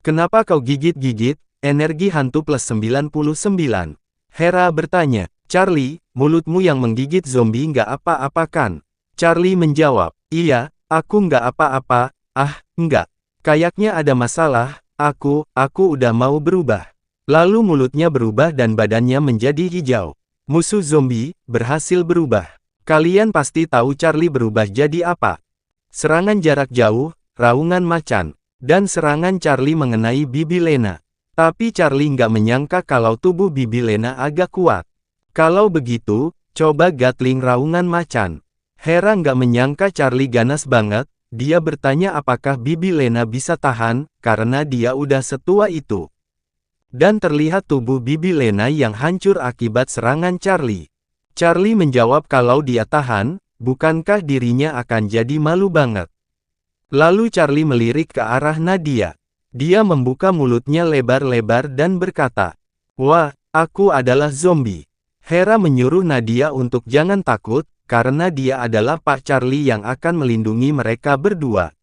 Kenapa kau gigit-gigit? Energi hantu plus 99. Hera bertanya. Charlie, mulutmu yang menggigit zombie nggak apa-apa kan? Charlie menjawab. Iya, aku nggak apa-apa. Ah, nggak. Kayaknya ada masalah. Aku udah mau berubah. Lalu mulutnya berubah dan badannya menjadi hijau. Musuh zombie berhasil berubah. Kalian pasti tahu Charlie berubah jadi apa? Serangan jarak jauh, raungan macan, dan serangan Charlie mengenai Bibi Lena. Tapi Charlie nggak menyangka kalau tubuh Bibi Lena agak kuat. Kalau begitu, coba Gatling raungan macan. Hera nggak menyangka Charlie ganas banget. Dia bertanya apakah Bibi Lena bisa tahan, karena dia udah setua itu. Dan terlihat tubuh Bibi Lena yang hancur akibat serangan Charlie. Charlie menjawab kalau dia tahan, bukankah dirinya akan jadi malu banget. Lalu Charlie melirik ke arah Nadia. Dia membuka mulutnya lebar-lebar dan berkata, "Wah, aku adalah zombie." Hera menyuruh Nadia untuk jangan takut, karena dia adalah Pak Charlie yang akan melindungi mereka berdua.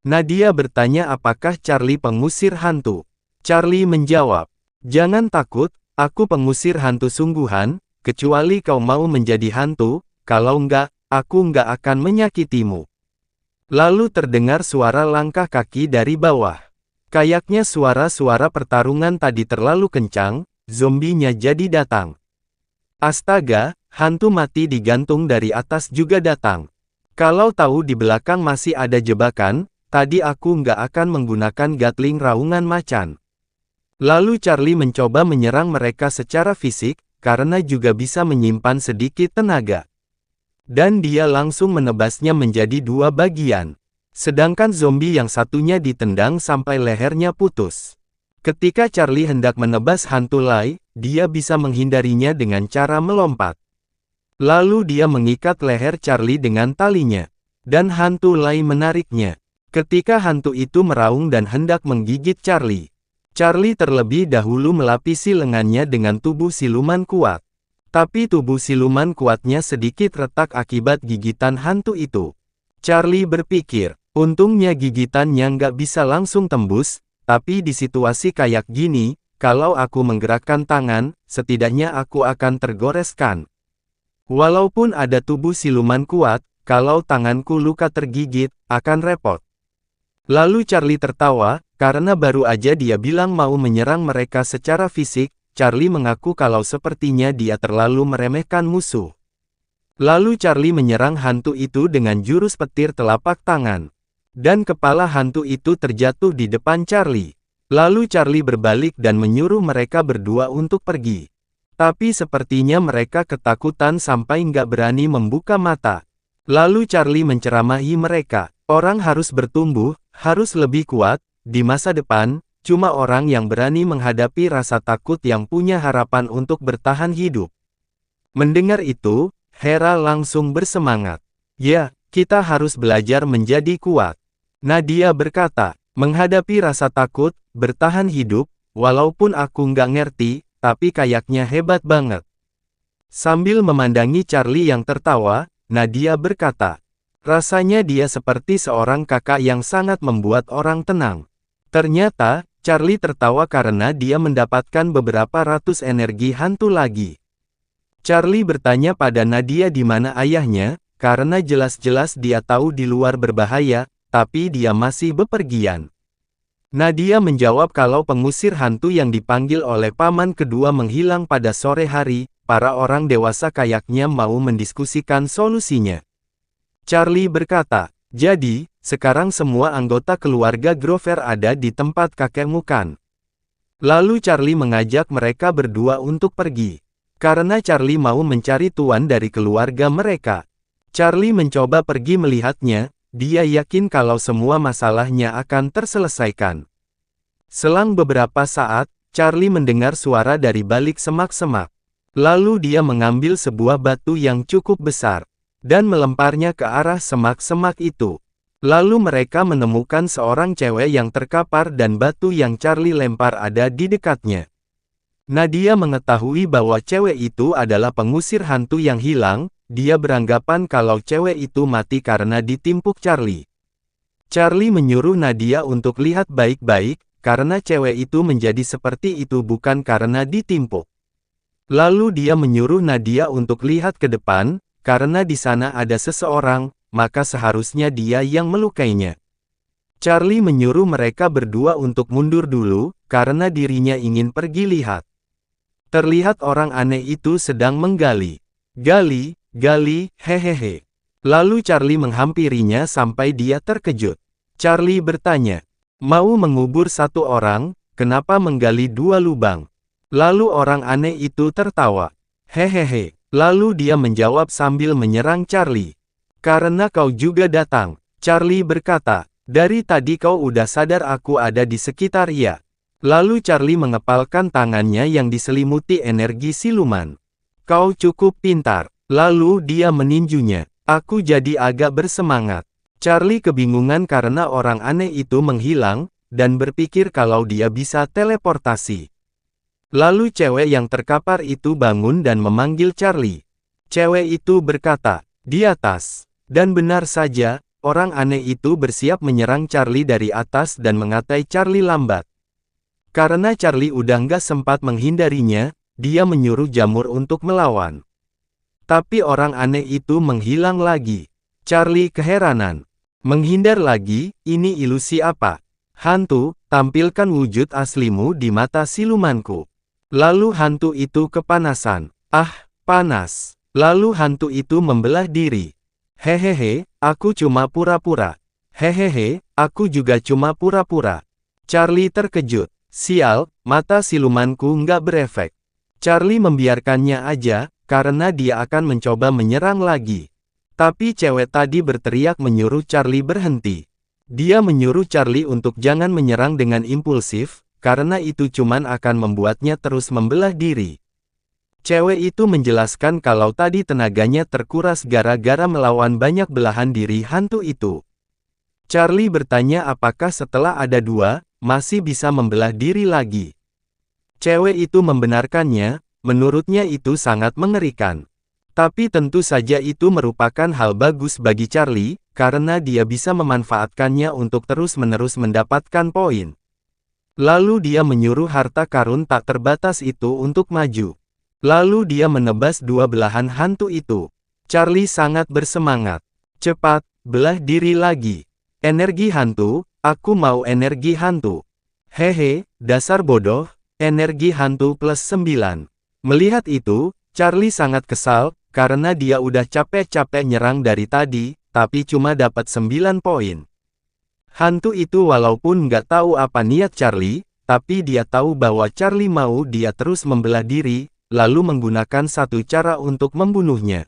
Nadia bertanya apakah Charlie pengusir hantu. Charlie menjawab, "Jangan takut, aku pengusir hantu sungguhan, kecuali kau mau menjadi hantu, kalau enggak, aku enggak akan menyakitimu." Lalu terdengar suara langkah kaki dari bawah. Kayaknya suara-suara pertarungan tadi terlalu kencang, zombinya jadi datang. Astaga, hantu mati digantung dari atas juga datang. Kalau tahu di belakang masih ada jebakan, tadi aku nggak akan menggunakan Gatling raungan macan. Lalu Charlie mencoba menyerang mereka secara fisik, karena juga bisa menyimpan sedikit tenaga. Dan dia langsung menebasnya menjadi dua bagian. Sedangkan zombie yang satunya ditendang sampai lehernya putus. Ketika Charlie hendak menebas hantu Lai, dia bisa menghindarinya dengan cara melompat. Lalu dia mengikat leher Charlie dengan talinya. Dan hantu Lai menariknya. Ketika hantu itu meraung dan hendak menggigit Charlie. Charlie terlebih dahulu melapisi lengannya dengan tubuh siluman kuat. Tapi tubuh siluman kuatnya sedikit retak akibat gigitan hantu itu. Charlie berpikir, untungnya gigitannya nggak bisa langsung tembus. Tapi di situasi kayak gini, kalau aku menggerakkan tangan, setidaknya aku akan tergoreskan. Walaupun ada tubuh siluman kuat, kalau tanganku luka tergigit, akan repot. Lalu Charlie tertawa, karena baru aja dia bilang mau menyerang mereka secara fisik. Charlie mengaku kalau sepertinya dia terlalu meremehkan musuh. Lalu Charlie menyerang hantu itu dengan jurus petir telapak tangan. Dan kepala hantu itu terjatuh di depan Charlie. Lalu Charlie berbalik dan menyuruh mereka berdua untuk pergi. Tapi sepertinya mereka ketakutan sampai nggak berani membuka mata. Lalu Charlie menceramahi mereka. Orang harus bertumbuh, harus lebih kuat. Di masa depan, cuma orang yang berani menghadapi rasa takut yang punya harapan untuk bertahan hidup. Mendengar itu, Hera langsung bersemangat. Ya, kita harus belajar menjadi kuat. Nadia berkata, menghadapi rasa takut, bertahan hidup, walaupun aku nggak ngerti, tapi kayaknya hebat banget. Sambil memandangi Charlie yang tertawa, Nadia berkata, rasanya dia seperti seorang kakak yang sangat membuat orang tenang. Ternyata, Charlie tertawa karena dia mendapatkan beberapa ratus energi hantu lagi. Charlie bertanya pada Nadia di mana ayahnya, karena jelas-jelas dia tahu di luar berbahaya, tapi dia masih bepergian. Nadia menjawab kalau pengusir hantu yang dipanggil oleh paman kedua menghilang pada sore hari, para orang dewasa kayaknya mau mendiskusikan solusinya. Charlie berkata, jadi, sekarang semua anggota keluarga Grover ada di tempat kakekmu kan? Lalu Charlie mengajak mereka berdua untuk pergi. Karena Charlie mau mencari tuan dari keluarga mereka. Charlie mencoba pergi melihatnya. Dia yakin kalau semua masalahnya akan terselesaikan. Selang beberapa saat, Charlie mendengar suara dari balik semak-semak. Lalu dia mengambil sebuah batu yang cukup besar, dan melemparnya ke arah semak-semak itu. Lalu mereka menemukan seorang cewek yang terkapar dan batu yang Charlie lempar ada di dekatnya. Nadia mengetahui bahwa cewek itu adalah pengusir hantu yang hilang. Dia beranggapan kalau cewek itu mati karena ditimpuk Charlie. Charlie menyuruh Nadia untuk lihat baik-baik, karena cewek itu menjadi seperti itu bukan karena ditimpuk. Lalu dia menyuruh Nadia untuk lihat ke depan, karena di sana ada seseorang, maka seharusnya dia yang melukainya. Charlie menyuruh mereka berdua untuk mundur dulu, karena dirinya ingin pergi lihat. Terlihat orang aneh itu sedang menggali. Gali, hehehe. Lalu Charlie menghampirinya sampai dia terkejut. Charlie bertanya, mau mengubur satu orang, kenapa menggali dua lubang? Lalu orang aneh itu tertawa. Hehehe. Lalu dia menjawab sambil menyerang Charlie. Karena kau juga datang, Charlie berkata. Dari tadi kau udah sadar aku ada di sekitar ia. Lalu Charlie mengepalkan tangannya yang diselimuti energi siluman. Kau cukup pintar. Lalu dia meninjunya. Aku jadi agak bersemangat. Charlie kebingungan karena orang aneh itu menghilang, dan berpikir kalau dia bisa teleportasi. Lalu cewek yang terkapar itu bangun dan memanggil Charlie. Cewek itu berkata, di atas. Dan benar saja, orang aneh itu bersiap menyerang Charlie dari atas dan mengatai Charlie lambat. Karena Charlie udah nggak sempat menghindarinya, dia menyuruh jamur untuk melawan. Tapi orang aneh itu menghilang lagi. Charlie keheranan. Menghindar lagi, ini ilusi apa? Hantu, tampilkan wujud aslimu di mata silumanku. Lalu hantu itu kepanasan. Ah, panas. Lalu hantu itu membelah diri. Hehehe, aku cuma pura-pura. Hehehe, aku juga cuma pura-pura. Charlie terkejut. Sial, mata silumanku nggak berefek. Charlie membiarkannya aja, karena dia akan mencoba menyerang lagi. Tapi cewek tadi berteriak menyuruh Charlie berhenti. Dia menyuruh Charlie untuk jangan menyerang dengan impulsif, karena itu cuman akan membuatnya terus membelah diri. Cewek itu menjelaskan kalau tadi tenaganya terkuras gara-gara melawan banyak belahan diri hantu itu. Charlie bertanya apakah setelah ada dua, masih bisa membelah diri lagi. Cewek itu membenarkannya, menurutnya itu sangat mengerikan. Tapi tentu saja itu merupakan hal bagus bagi Charlie, karena dia bisa memanfaatkannya untuk terus-menerus mendapatkan poin. Lalu dia menyuruh harta karun tak terbatas itu untuk maju. Lalu dia menebas dua belahan hantu itu. Charlie sangat bersemangat. Cepat, belah diri lagi. Energi hantu, aku mau energi hantu. Hehe, dasar bodoh, energi hantu plus 9. Melihat itu, Charlie sangat kesal, karena dia udah capek-capek nyerang dari tadi, tapi cuma dapat 9 poin. Hantu itu walaupun nggak tahu apa niat Charlie, tapi dia tahu bahwa Charlie mau dia terus membelah diri, lalu menggunakan satu cara untuk membunuhnya.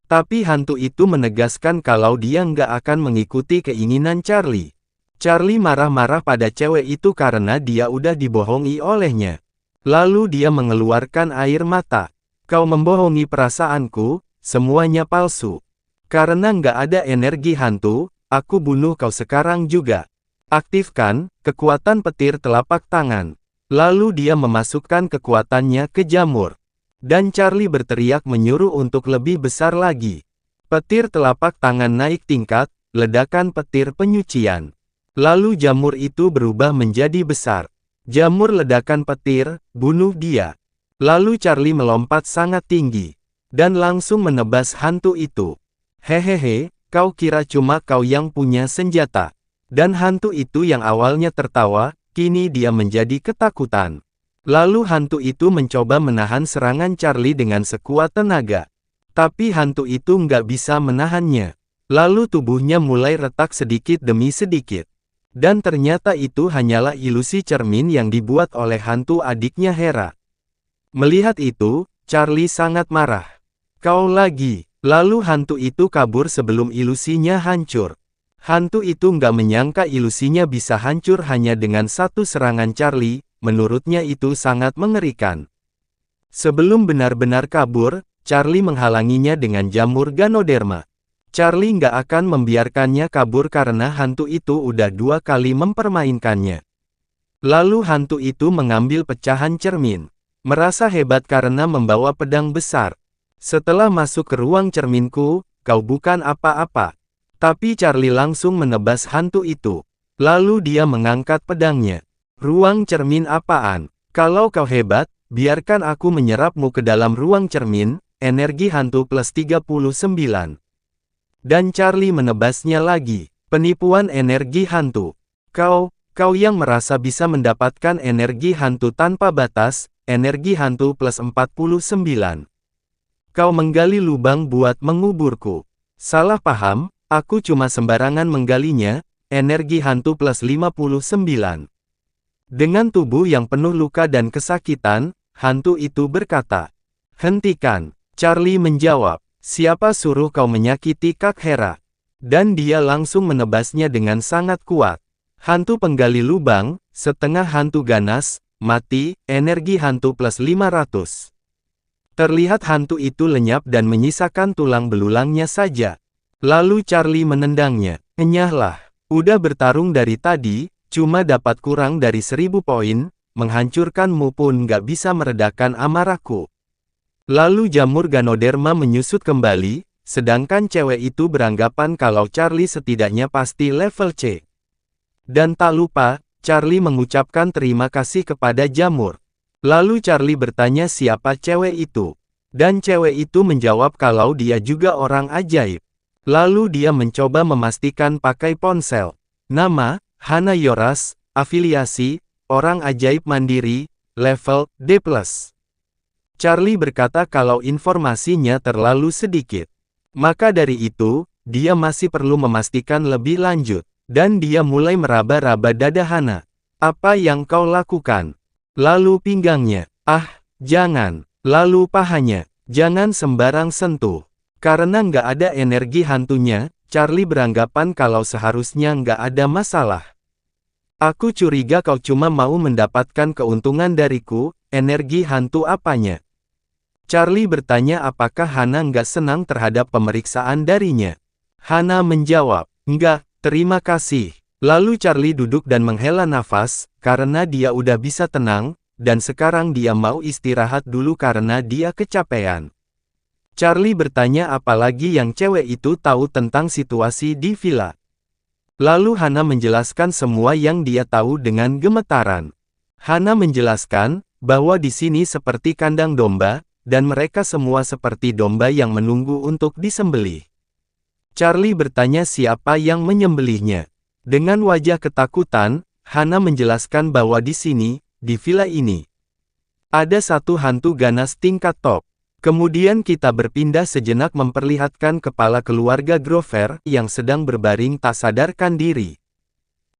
Tapi hantu itu menegaskan kalau dia nggak akan mengikuti keinginan Charlie. Charlie marah-marah pada cewek itu karena dia udah dibohongi olehnya. Lalu dia mengeluarkan air mata. Kau membohongi perasaanku, semuanya palsu. Karena nggak ada energi hantu, aku bunuh kau sekarang juga. Aktifkan kekuatan petir telapak tangan. Lalu dia memasukkan kekuatannya ke jamur. Dan Charlie berteriak menyuruh untuk lebih besar lagi. Petir telapak tangan naik tingkat, ledakan petir penyucian. Lalu jamur itu berubah menjadi besar. Jamur ledakan petir, bunuh dia. Lalu Charlie melompat sangat tinggi. Dan langsung menebas hantu itu. Hehehe, kau kira cuma kau yang punya senjata. Dan hantu itu yang awalnya tertawa, kini dia menjadi ketakutan. Lalu hantu itu mencoba menahan serangan Charlie dengan sekuat tenaga. Tapi hantu itu nggak bisa menahannya. Lalu tubuhnya mulai retak sedikit demi sedikit. Dan ternyata itu hanyalah ilusi cermin yang dibuat oleh hantu adiknya Hera. Melihat itu, Charlie sangat marah. Kau lagi. Lalu hantu itu kabur sebelum ilusinya hancur. Hantu itu nggak menyangka ilusinya bisa hancur hanya dengan satu serangan Charlie, menurutnya itu sangat mengerikan. Sebelum benar-benar kabur, Charlie menghalanginya dengan jamur Ganoderma. Charlie nggak akan membiarkannya kabur karena hantu itu udah 2 kali mempermainkannya. Lalu hantu itu mengambil pecahan cermin. Merasa hebat karena membawa pedang besar. Setelah masuk ke ruang cerminku, kau bukan apa-apa. Tapi Charlie langsung menebas hantu itu. Lalu dia mengangkat pedangnya. Ruang cermin apaan? Kalau kau hebat, biarkan aku menyerapmu ke dalam ruang cermin, energi hantu plus 39. Dan Charlie menebasnya lagi. Penipuan energi hantu. Kau yang merasa bisa mendapatkan energi hantu tanpa batas, energi hantu plus 49. Kau menggali lubang buat menguburku. Salah paham, aku cuma sembarangan menggalinya, energi hantu plus 59. Dengan tubuh yang penuh luka dan kesakitan, hantu itu berkata, "Hentikan." Charlie menjawab, "Siapa suruh kau menyakiti Kak Hera?" Dan dia langsung menebasnya dengan sangat kuat. Hantu penggali lubang, setengah hantu ganas, mati, energi hantu plus 500. Terlihat hantu itu lenyap dan menyisakan tulang belulangnya saja. Lalu Charlie menendangnya. "Enyahlah, udah bertarung dari tadi, cuma dapat kurang dari 1000 poin, menghancurkanmu pun nggak bisa meredakan amarahku." Lalu jamur Ganoderma menyusut kembali, sedangkan cewek itu beranggapan kalau Charlie setidaknya pasti level C. Dan tak lupa, Charlie mengucapkan terima kasih kepada jamur. Lalu Charlie bertanya siapa cewek itu. Dan cewek itu menjawab kalau dia juga orang ajaib. Lalu dia mencoba memastikan pakai ponsel. Nama, Hana Yoras, afiliasi, orang ajaib mandiri, level D+. Charlie berkata kalau informasinya terlalu sedikit. Maka dari itu, dia masih perlu memastikan lebih lanjut. Dan dia mulai meraba-raba dada Hana. "Apa yang kau lakukan?" Lalu pinggangnya. "Ah, jangan." Lalu pahanya. "Jangan sembarang sentuh." Karena nggak ada energi hantunya, Charlie beranggapan kalau seharusnya nggak ada masalah. "Aku curiga kau cuma mau mendapatkan keuntungan dariku, energi hantu apanya?" Charlie bertanya apakah Hana nggak senang terhadap pemeriksaan darinya. Hana menjawab, "Nggak, terima kasih." Lalu Charlie duduk dan menghela nafas, karena dia udah bisa tenang, dan sekarang dia mau istirahat dulu karena dia kecapean. Charlie bertanya apalagi yang cewek itu tahu tentang situasi di villa. Lalu Hana menjelaskan semua yang dia tahu dengan gemetaran. Hana menjelaskan bahwa di sini seperti kandang domba, dan mereka semua seperti domba yang menunggu untuk disembelih. Charlie bertanya siapa yang menyembelihnya. Dengan wajah ketakutan, Hana menjelaskan bahwa di sini, di villa ini, ada satu hantu ganas tingkat top. Kemudian kita berpindah sejenak memperlihatkan kepala keluarga Grover yang sedang berbaring tak sadarkan diri.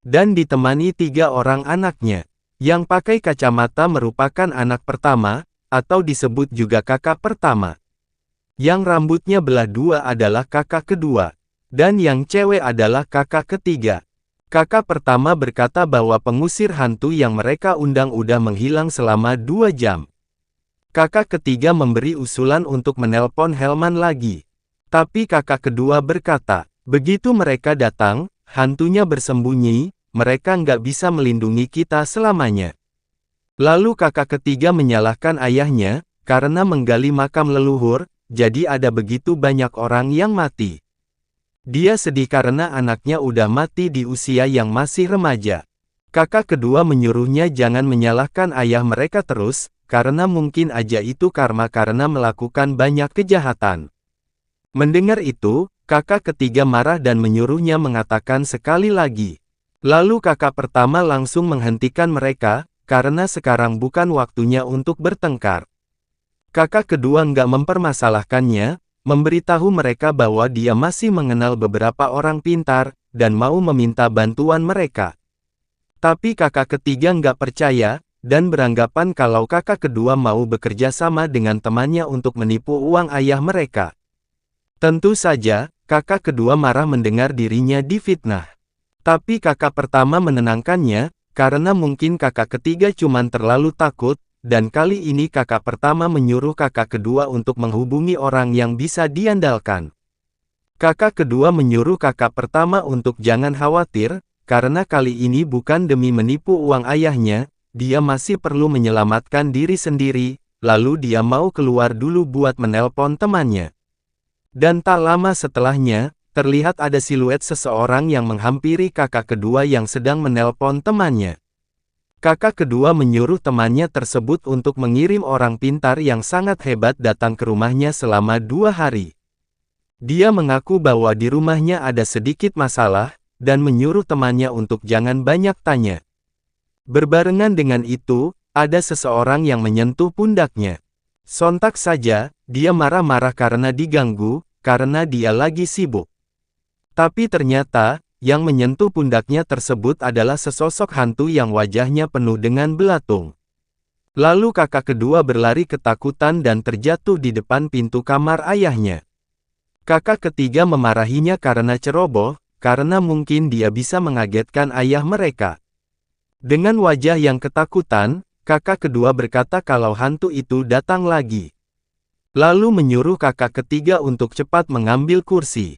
Dan ditemani 3 orang anaknya. Yang pakai kacamata merupakan anak pertama, atau disebut juga kakak pertama. Yang rambutnya belah dua adalah kakak kedua. Dan yang cewek adalah kakak ketiga. Kakak pertama berkata bahwa pengusir hantu yang mereka undang udah menghilang selama 2 jam. Kakak ketiga memberi usulan untuk menelpon Helman lagi. Tapi kakak kedua berkata, begitu mereka datang, hantunya bersembunyi, mereka nggak bisa melindungi kita selamanya. Lalu kakak ketiga menyalahkan ayahnya, karena menggali makam leluhur, jadi ada begitu banyak orang yang mati. Dia sedih karena anaknya udah mati di usia yang masih remaja. Kakak kedua menyuruhnya jangan menyalahkan ayah mereka terus, karena mungkin aja itu karma karena melakukan banyak kejahatan. Mendengar itu, kakak ketiga marah dan menyuruhnya mengatakan sekali lagi. Lalu kakak pertama langsung menghentikan mereka, karena sekarang bukan waktunya untuk bertengkar. Kakak kedua nggak mempermasalahkannya, memberitahu mereka bahwa dia masih mengenal beberapa orang pintar, dan mau meminta bantuan mereka. Tapi kakak ketiga nggak percaya, dan beranggapan kalau kakak kedua mau bekerja sama dengan temannya untuk menipu uang ayah mereka. Tentu saja, kakak kedua marah mendengar dirinya difitnah. Tapi kakak pertama menenangkannya, karena mungkin kakak ketiga cuman terlalu takut, dan kali ini kakak pertama menyuruh kakak kedua untuk menghubungi orang yang bisa diandalkan. Kakak kedua menyuruh kakak pertama untuk jangan khawatir, karena kali ini bukan demi menipu uang ayahnya, dia masih perlu menyelamatkan diri sendiri, lalu dia mau keluar dulu buat menelpon temannya. Dan tak lama setelahnya, terlihat ada siluet seseorang yang menghampiri kakak kedua yang sedang menelpon temannya. Kakak kedua menyuruh temannya tersebut untuk mengirim orang pintar yang sangat hebat datang ke rumahnya selama 2 hari. Dia mengaku bahwa di rumahnya ada sedikit masalah, dan menyuruh temannya untuk jangan banyak tanya. Berbarengan dengan itu, ada seseorang yang menyentuh pundaknya. Sontak saja, dia marah-marah karena diganggu, karena dia lagi sibuk. Tapi ternyata, yang menyentuh pundaknya tersebut adalah sesosok hantu yang wajahnya penuh dengan belatung. Lalu kakak kedua berlari ketakutan dan terjatuh di depan pintu kamar ayahnya. Kakak ketiga memarahinya karena ceroboh, karena mungkin dia bisa mengagetkan ayah mereka. Dengan wajah yang ketakutan, kakak kedua berkata kalau hantu itu datang lagi. Lalu menyuruh kakak ketiga untuk cepat mengambil kursi.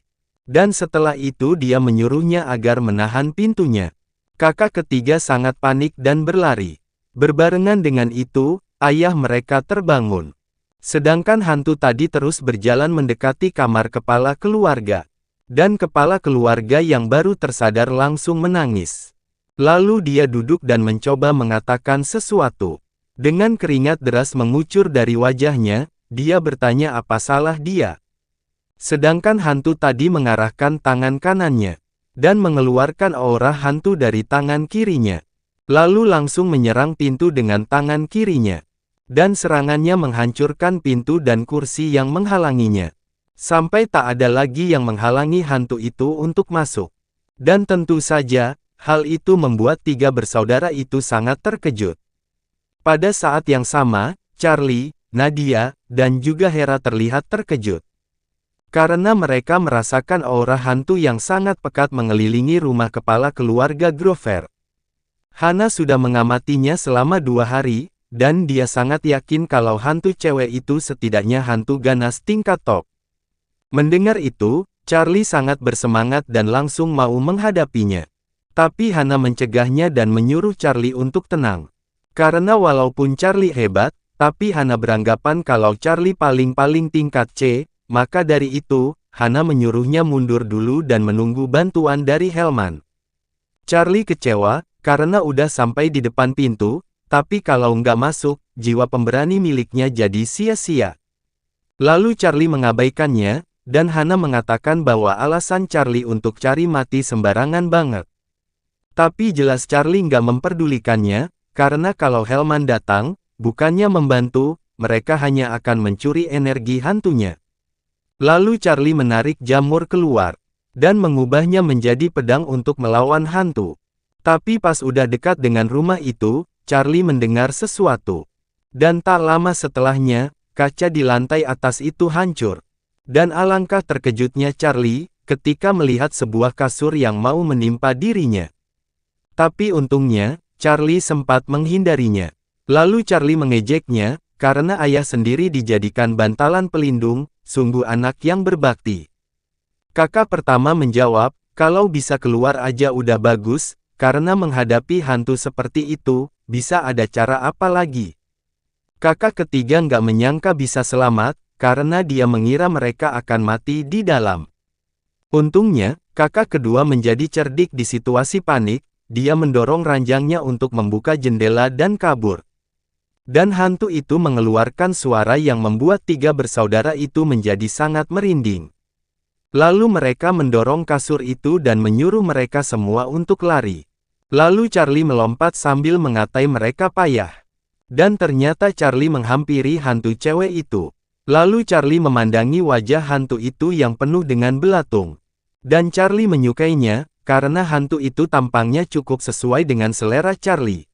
Dan setelah itu dia menyuruhnya agar menahan pintunya. Kakak ketiga sangat panik dan berlari. Berbarengan dengan itu, ayah mereka terbangun. Sedangkan hantu tadi terus berjalan mendekati kamar kepala keluarga. Dan kepala keluarga yang baru tersadar langsung menangis. Lalu dia duduk dan mencoba mengatakan sesuatu. Dengan keringat deras mengucur dari wajahnya, dia bertanya apa salah dia. Sedangkan hantu tadi mengarahkan tangan kanannya, dan mengeluarkan aura hantu dari tangan kirinya. Lalu langsung menyerang pintu dengan tangan kirinya. Dan serangannya menghancurkan pintu dan kursi yang menghalanginya. Sampai tak ada lagi yang menghalangi hantu itu untuk masuk. Dan tentu saja, hal itu membuat 3 bersaudara itu sangat terkejut. Pada saat yang sama, Charlie, Nadia, dan juga Hera terlihat terkejut. Karena mereka merasakan aura hantu yang sangat pekat mengelilingi rumah kepala keluarga Grover. Hana sudah mengamatinya selama 2 hari, dan dia sangat yakin kalau hantu cewek itu setidaknya hantu ganas tingkat top. Mendengar itu, Charlie sangat bersemangat dan langsung mau menghadapinya. Tapi Hana mencegahnya dan menyuruh Charlie untuk tenang. Karena walaupun Charlie hebat, tapi Hana beranggapan kalau Charlie paling-paling tingkat C, maka dari itu, Hana menyuruhnya mundur dulu dan menunggu bantuan dari Helman. Charlie kecewa, karena udah sampai di depan pintu, tapi kalau nggak masuk, jiwa pemberani miliknya jadi sia-sia. Lalu Charlie mengabaikannya, dan Hana mengatakan bahwa alasan Charlie untuk cari mati sembarangan banget. Tapi jelas Charlie nggak memperdulikannya, karena kalau Helman datang, bukannya membantu, mereka hanya akan mencuri energi hantunya. Lalu Charlie menarik jamur keluar, dan mengubahnya menjadi pedang untuk melawan hantu. Tapi pas udah dekat dengan rumah itu, Charlie mendengar sesuatu. Dan tak lama setelahnya, kaca di lantai atas itu hancur. Dan alangkah terkejutnya Charlie, ketika melihat sebuah kasur yang mau menimpa dirinya. Tapi untungnya, Charlie sempat menghindarinya. Lalu Charlie mengejeknya, karena ayah sendiri dijadikan bantalan pelindung, sungguh anak yang berbakti. Kakak pertama menjawab, kalau bisa keluar aja udah bagus, karena menghadapi hantu seperti itu, bisa ada cara apa lagi? Kakak ketiga nggak menyangka bisa selamat, karena dia mengira mereka akan mati di dalam. Untungnya, kakak kedua menjadi cerdik di situasi panik, dia mendorong ranjangnya untuk membuka jendela dan kabur. Dan hantu itu mengeluarkan suara yang membuat 3 bersaudara itu menjadi sangat merinding. Lalu mereka mendorong kasur itu dan menyuruh mereka semua untuk lari. Lalu Charlie melompat sambil mengatai mereka payah. Dan ternyata Charlie menghampiri hantu cewek itu. Lalu Charlie memandangi wajah hantu itu yang penuh dengan belatung. Dan Charlie menyukainya, karena hantu itu tampangnya cukup sesuai dengan selera Charlie.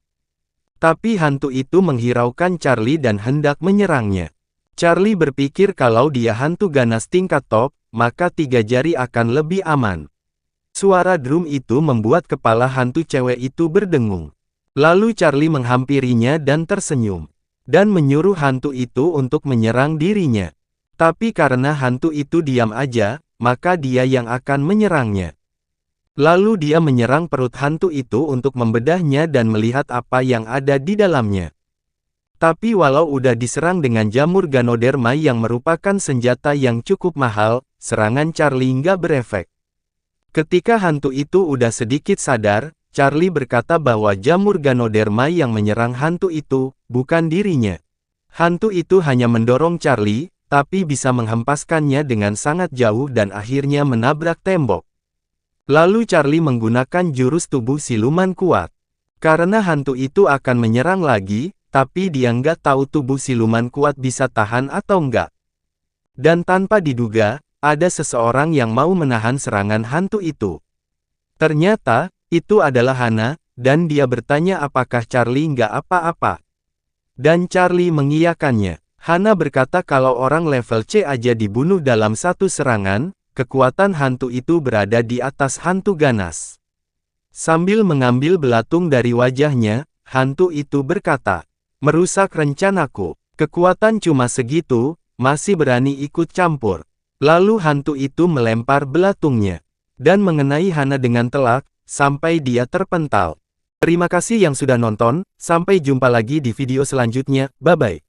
Tapi hantu itu menghiraukan Charlie dan hendak menyerangnya. Charlie berpikir kalau dia hantu ganas tingkat top, maka 3 jari akan lebih aman. Suara drum itu membuat kepala hantu cewek itu berdengung. Lalu Charlie menghampirinya dan tersenyum. Dan menyuruh hantu itu untuk menyerang dirinya. Tapi karena hantu itu diam aja, maka dia yang akan menyerangnya. Lalu dia menyerang perut hantu itu untuk membedahnya dan melihat apa yang ada di dalamnya. Tapi walau udah diserang dengan jamur Ganoderma yang merupakan senjata yang cukup mahal, serangan Charlie nggak berefek. Ketika hantu itu udah sedikit sadar, Charlie berkata bahwa jamur Ganoderma yang menyerang hantu itu, bukan dirinya. Hantu itu hanya mendorong Charlie, tapi bisa menghempaskannya dengan sangat jauh dan akhirnya menabrak tembok. Lalu Charlie menggunakan jurus tubuh siluman kuat. Karena hantu itu akan menyerang lagi, tapi dia nggak tahu tubuh siluman kuat bisa tahan atau enggak. Dan tanpa diduga, ada seseorang yang mau menahan serangan hantu itu. Ternyata, itu adalah Hana, dan dia bertanya apakah Charlie nggak apa-apa. Dan Charlie mengiyakannya. Hana berkata kalau orang level C aja dibunuh dalam satu serangan, kekuatan hantu itu berada di atas hantu ganas. Sambil mengambil belatung dari wajahnya, hantu itu berkata, "Merusak rencanaku. Kekuatan cuma segitu, masih berani ikut campur." Lalu hantu itu melempar belatungnya dan mengenai Hana dengan telak, sampai dia terpental. Terima kasih yang sudah nonton, sampai jumpa lagi di video selanjutnya, bye-bye.